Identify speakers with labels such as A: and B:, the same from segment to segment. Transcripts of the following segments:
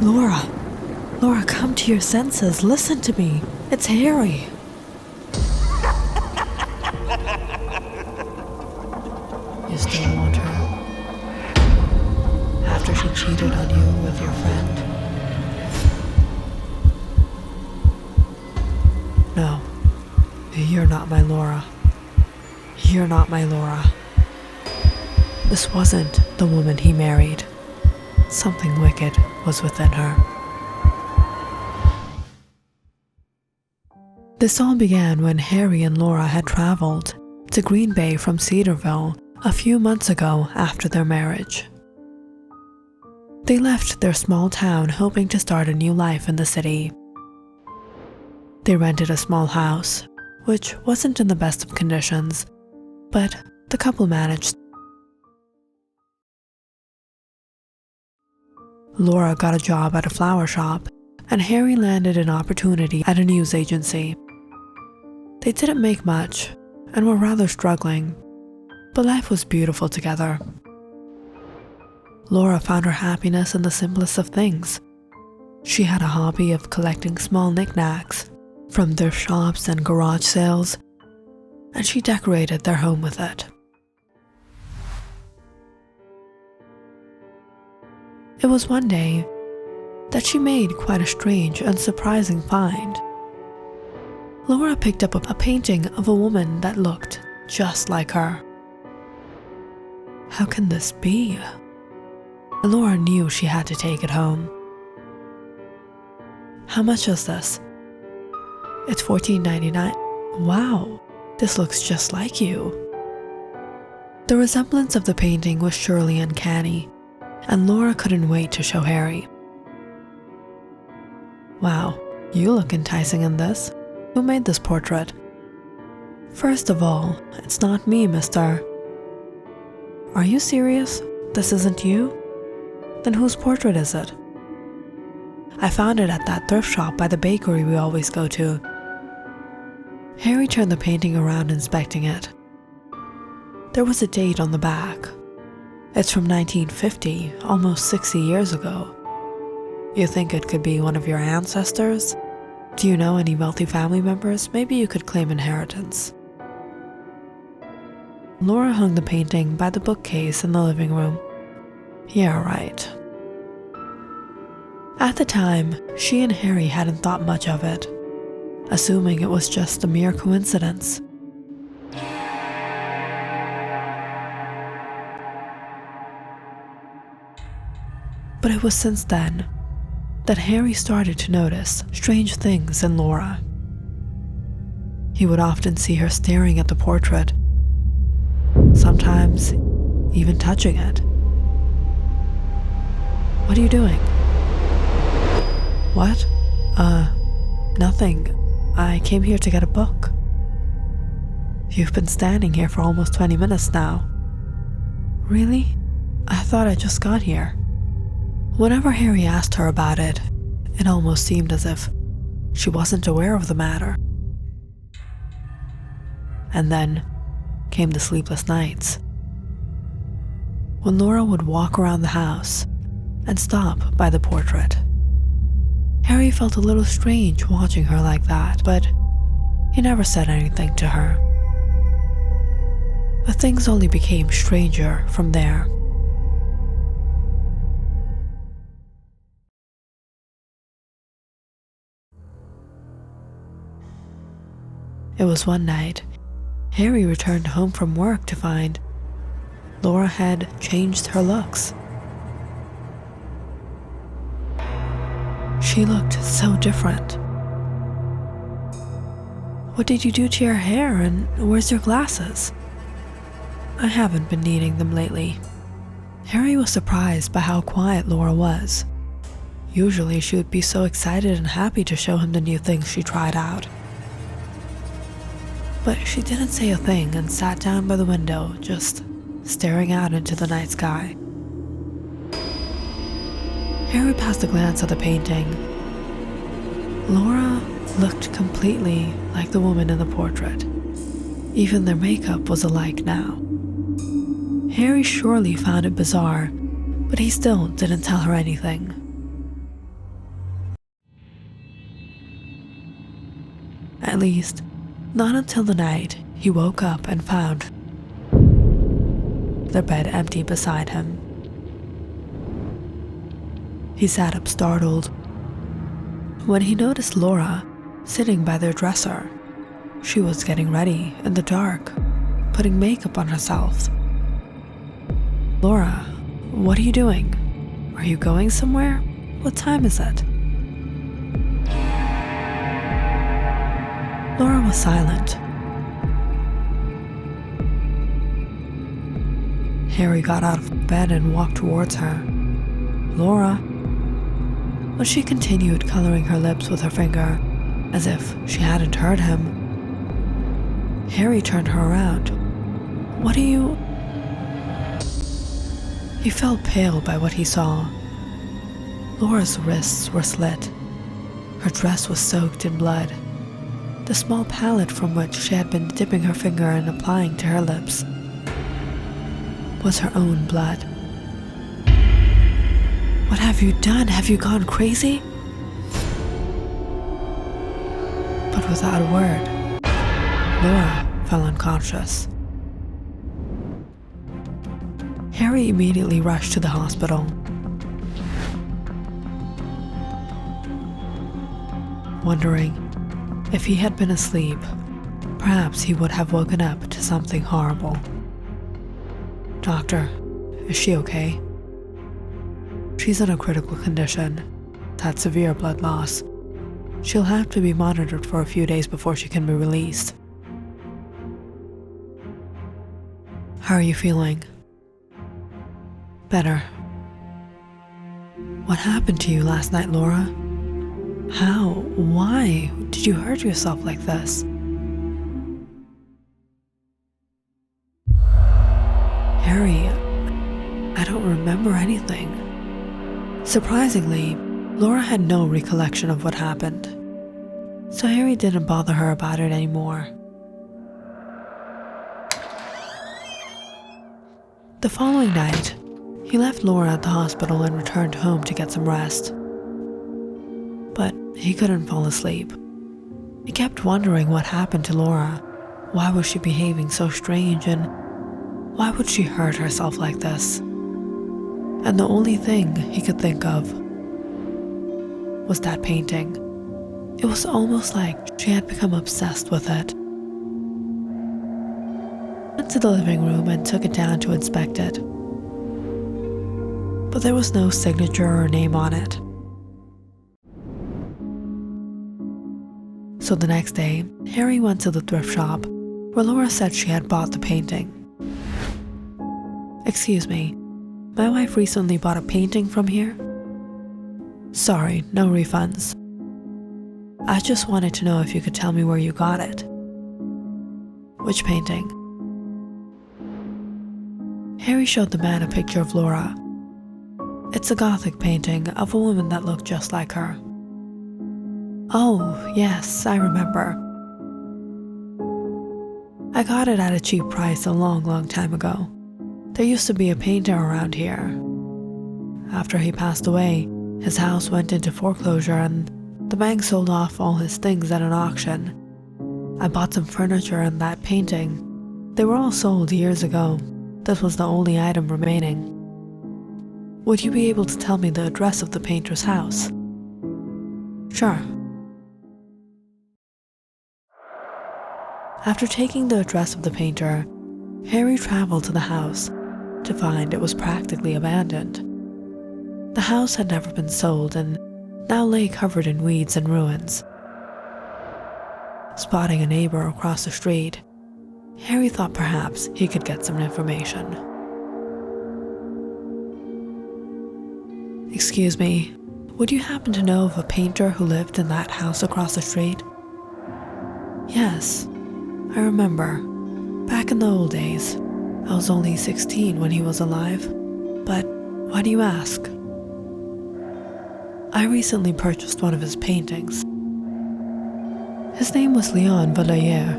A: Laura! Laura, come to your senses. Listen to me. It's Harry. You still want her? After she cheated on you with your friend? No. You're not my Laura. You're not my Laura. This wasn't the woman he married. Something wicked was within her. This all began when Harry and Laura had traveled to Green Bay from Cedarville a few months ago after their marriage. They left their small town hoping to start a new life in the city. They rented a small house, which wasn't in the best of conditions, but the couple managed. Laura got a job at a flower shop, and Harry landed an opportunity at a news agency. They didn't make much, and were rather struggling, but life was beautiful together. Laura found her happiness in the simplest of things. She had a hobby of collecting small knickknacks from thrift shops and garage sales, and she decorated their home with it. It was one day that she made quite a strange and surprising find. Laura picked up a painting of a woman that looked just like her. How can this be? Laura knew she had to take it home. How much is this? It's $14.99. Wow, this looks just like you. The resemblance of the painting was surely uncanny, and Laura couldn't wait to show Harry. Wow, you look enticing in this. Who made this portrait? First of all, it's not me, mister. Are you serious? This isn't you? Then whose portrait is it? I found it at that thrift shop by the bakery we always go to. Harry turned the painting around, inspecting it. There was a date on the back. It's from 1950, almost 60 years ago. You think it could be one of your ancestors? Do you know any wealthy family members? Maybe you could claim inheritance. Laura hung the painting by the bookcase in the living room. Yeah, right. At the time, she and Harry hadn't thought much of it, assuming it was just a mere coincidence. But it was since then that Harry started to notice strange things in Laura. He would often see her staring at the portrait, sometimes even touching it. What are you doing? What? Nothing. I came here to get a book. You've been standing here for almost 20 minutes now. Really? I thought I just got here. Whenever Harry asked her about it, it almost seemed as if she wasn't aware of the matter. And then came the sleepless nights, when Laura would walk around the house and stop by the portrait. Harry felt a little strange watching her like that, but he never said anything to her. But things only became stranger from there. It was one night, Harry returned home from work to find Laura had changed her looks. She looked so different. What did you do to your hair, and where's your glasses? I haven't been needing them lately. Harry was surprised by how quiet Laura was. Usually she would be so excited and happy to show him the new things she tried out. But she didn't say a thing and sat down by the window, just staring out into the night sky. Harry passed a glance at the painting. Laura looked completely like the woman in the portrait. Even their makeup was alike now. Harry surely found it bizarre, but he still didn't tell her anything. least, not until the night he woke up and found their bed empty beside him. He sat up startled when he noticed Laura sitting by their dresser. She was getting ready in the dark, putting makeup on herself. "Laura, what are you doing? Are you going somewhere? What time is it?" Laura was silent. Harry got out of bed and walked towards her. "Laura." But she continued coloring her lips with her finger, as if she hadn't heard him. Harry turned her around. "What are you—" He felt pale by what he saw. Laura's wrists were slit. Her dress was soaked in blood. The small palette from which she had been dipping her finger and applying to her lips was her own blood. "What have you done? Have you gone crazy?" But without a word, Laura fell unconscious. Harry immediately rushed to the hospital. Wondering if he had been asleep, perhaps he would have woken up to something horrible. "Doctor, is she okay?" "She's in a critical condition. Had severe blood loss. She'll have to be monitored for a few days before she can be released." "How are you feeling?" "Better." "What happened to you last night, Laura? How? Why did you hurt yourself like this?" "Harry, I don't remember anything." Surprisingly, Laura had no recollection of what happened, so Harry didn't bother her about it anymore. The following night, he left Laura at the hospital and returned home to get some rest. But he couldn't fall asleep. He kept wondering what happened to Laura. Why was she behaving so strange, and why would she hurt herself like this? And the only thing he could think of was that painting. It was almost like she had become obsessed with it. He went to the living room and took it down to inspect it. But there was no signature or name on it. So the next day, Harry went to the thrift shop where Laura said she had bought the painting. "Excuse me, my wife recently bought a painting from here. Sorry, no refunds. I just wanted to know if you could tell me where you got it." "Which painting?" Harry showed the man a picture of Laura. "It's a Gothic painting of a woman that looked just like her." "Oh, yes, I remember. I got it at a cheap price a long time ago. There used to be a painter around here. After he passed away, his house went into foreclosure and the bank sold off all his things at an auction. I bought some furniture and that painting. They were all sold years ago. This was the only item remaining. Would you be able to tell me the address of the painter's house?" "Sure." After taking the address of the painter, Harry traveled to the house to find it was practically abandoned. The house had never been sold and now lay covered in weeds and ruins. Spotting a neighbor across the street, Harry thought perhaps he could get some information. "Excuse me, would you happen to know of a painter who lived in that house across the street?" "Yes, I remember. Back in the old days. I was only 16 when he was alive. But why do you ask?" "I recently purchased one of his paintings. His name was Leon Valayer.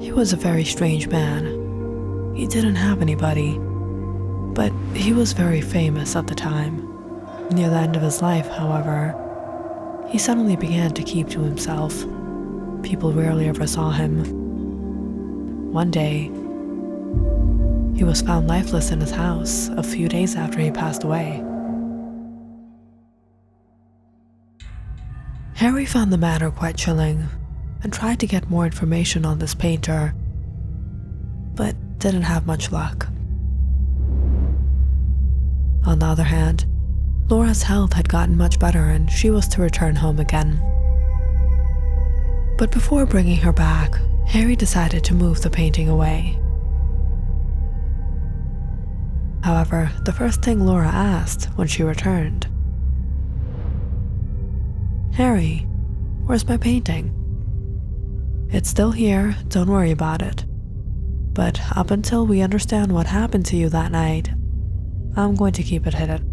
A: He was a very strange man. He didn't have anybody, but he was very famous at the time. Near the end of his life, however, he suddenly began to keep to himself. People rarely ever saw him. One day, he was found lifeless in his house a few days after he passed away. Harry found the matter quite chilling and tried to get more information on this painter, but didn't have much luck. On the other hand, Laura's health had gotten much better and she was to return home again. But before bringing her back, Harry decided to move the painting away. However, the first thing Laura asked when she returned, "Harry, where's my painting?" "It's still here, don't worry about it. But up until we understand what happened to you that night, I'm going to keep it hidden."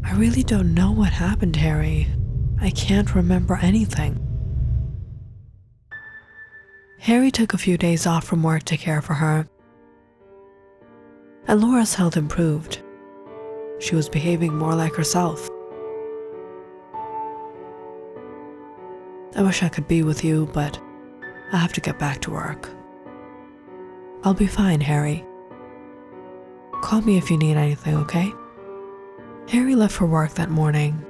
A: "I really don't know what happened, Harry. I can't remember anything." Harry took a few days off from work to care for her, and Laura's health improved. She was behaving more like herself. "I wish I could be with you, but I have to get back to work." "I'll be fine, Harry. Call me if you need anything, okay?" Harry left for work that morning.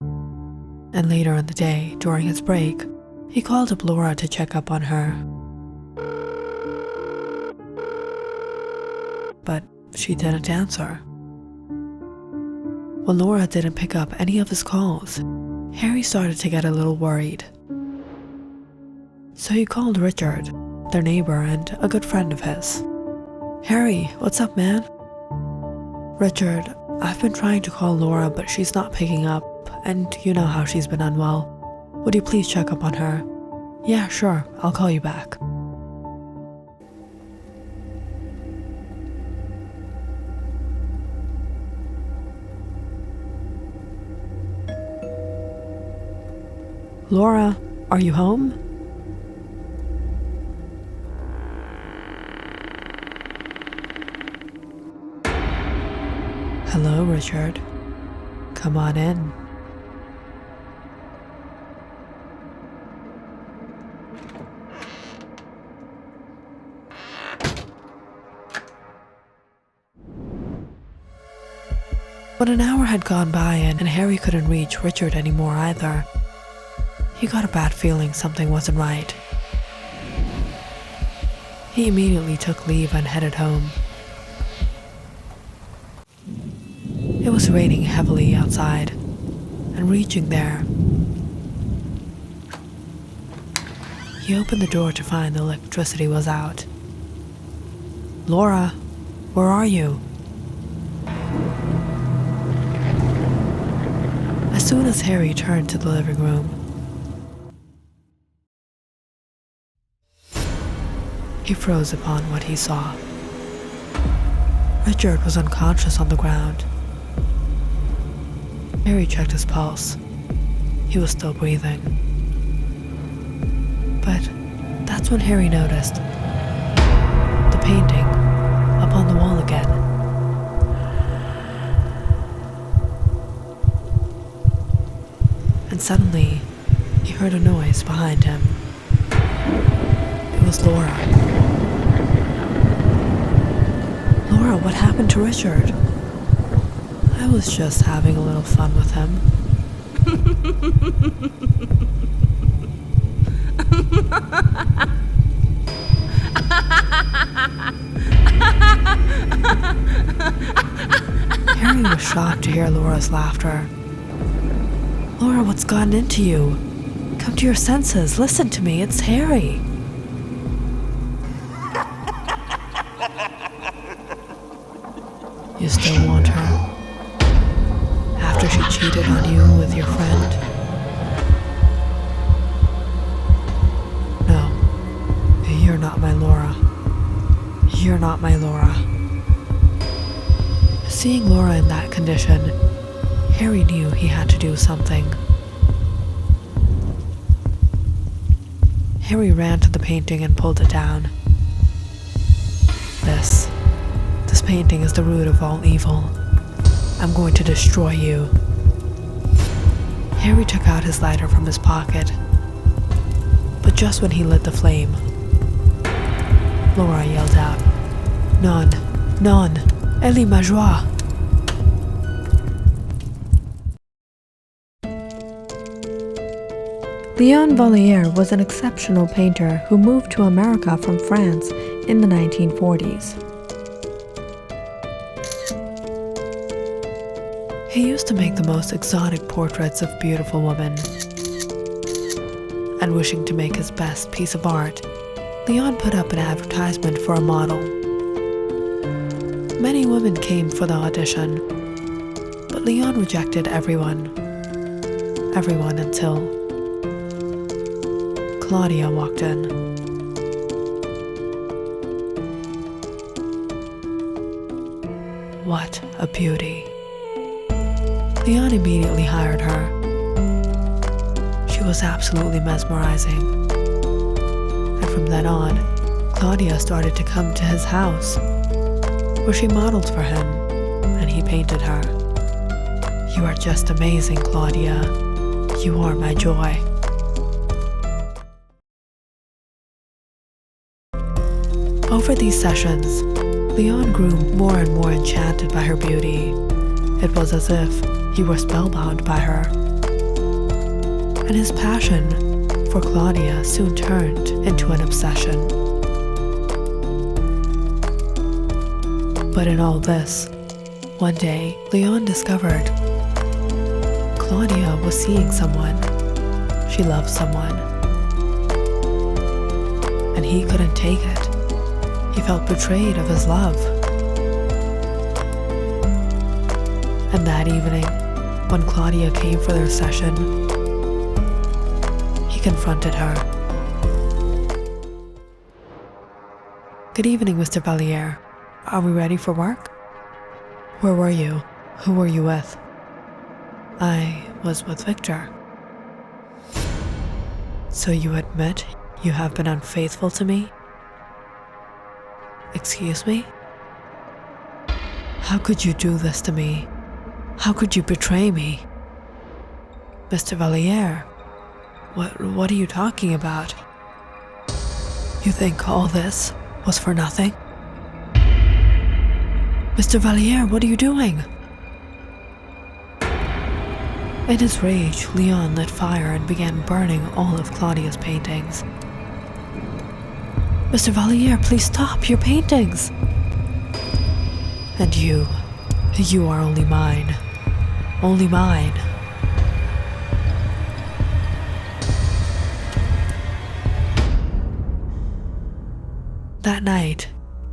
A: And later in the day, during his break, he called up Laura to check up on her. But she didn't answer. When Laura didn't pick up any of his calls, Harry started to get a little worried. So he called Richard, their neighbor and a good friend of his. "Harry, what's up, man?" "Richard, I've been trying to call Laura, but she's not picking up, and you know how she's been unwell. Would you please check up on her?" "Yeah, sure, I'll call you back." "Laura, are you home?" "Hello, Richard. Come on in." When an hour had gone by and Harry couldn't reach Richard anymore either, he got a bad feeling something wasn't right. He immediately took leave and headed home. It was raining heavily outside, and reaching there, he opened the door to find the electricity was out. "Laura, where are you?" As soon as Harry turned to the living room, he froze upon what he saw. Richard was unconscious on the ground. Harry checked his pulse. He was still breathing. But that's when Harry noticed the painting up on the wall again. And suddenly, he heard a noise behind him. It was Laura. "Laura, what happened to Richard?" "I was just having a little fun with him." Harry was shocked to hear Laura's laughter. "Laura, what's gotten into you? Come to your senses. Listen to me. It's Harry." "You still want her? After she cheated on you with your friend?" "No, you're not my Laura. You're not my Laura." Seeing Laura in that condition, Harry knew he had to do something. Harry ran to the painting and pulled it down. This painting is the root of all evil. I'm going to destroy you." Harry took out his lighter from his pocket, but just when he lit the flame, Laura yelled out, "Non, non, elle est ma joie." Léon Vallière was an exceptional painter who moved to America from France in the 1940s. He used to make the most exotic portraits of beautiful women. And wishing to make his best piece of art, Léon put up an advertisement for a model. Many women came for the audition, but Léon rejected everyone until Claudia walked in. What a beauty. Léon immediately hired her. She was absolutely mesmerizing. And from then on, Claudia started to come to his house, where she modeled for him, and he painted her. "You are just amazing, Claudia. You are my joy." Over these sessions, Léon grew more and more enchanted by her beauty. It was as if he were spellbound by her. And his passion for Claudia soon turned into an obsession. But in all this, one day, Léon discovered Claudia was seeing someone. She loved someone. And he couldn't take it. He felt betrayed of his love. And that evening, when Claudia came for their session, he confronted her. "Good evening, Mr. Vallière. Are we ready for work? Where were you? Who were you with?" "I was with Victor." "So you admit you have been unfaithful to me?" "Excuse me? How could you do this to me? How could you betray me?" "Mr. Vallière, what are you talking about? You think all this was for nothing?" "Mr. Vallière, what are you doing?" In his rage, Léon lit fire and began burning all of Claudia's paintings. "Mr. Vallière, please stop your paintings!" "And you are only mine. Only mine." That night,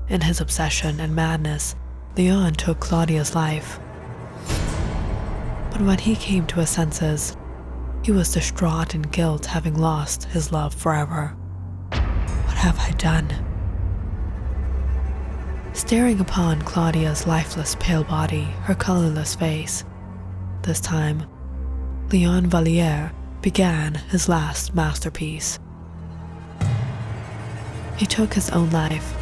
A: in his obsession and madness, Léon took Claudia's life. But when he came to his senses, he was distraught in guilt, having lost his love forever. What have I done? Staring upon Claudia's lifeless pale body, her colorless face, this time, Léon Vallière began his last masterpiece. He took his own life,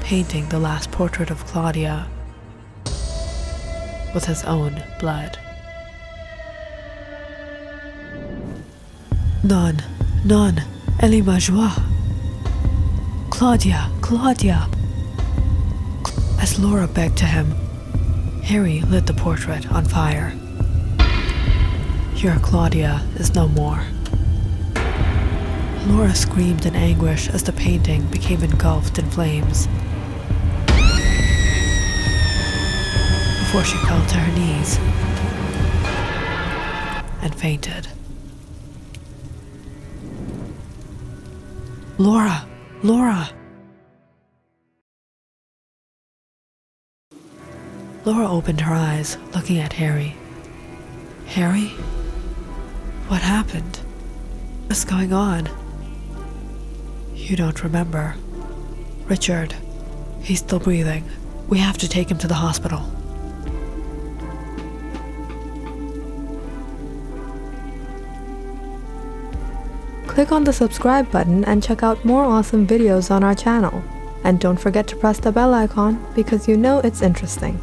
A: painting the last portrait of Claudia with his own blood. "Non, non, elle est ma joie. Claudia, Claudia." As Laura begged to him, Harry lit the portrait on fire. Your Claudia is no more. Laura screamed in anguish as the painting became engulfed in flames, before she fell to her knees and fainted. "Laura! Laura!" Laura opened her eyes, looking at Harry. "Harry? What happened? What's going on?" "You don't remember. Richard, he's still breathing. We have to take him to the hospital." Click on the subscribe button and check out more awesome videos on our channel. And don't forget to press the bell icon because you know it's interesting.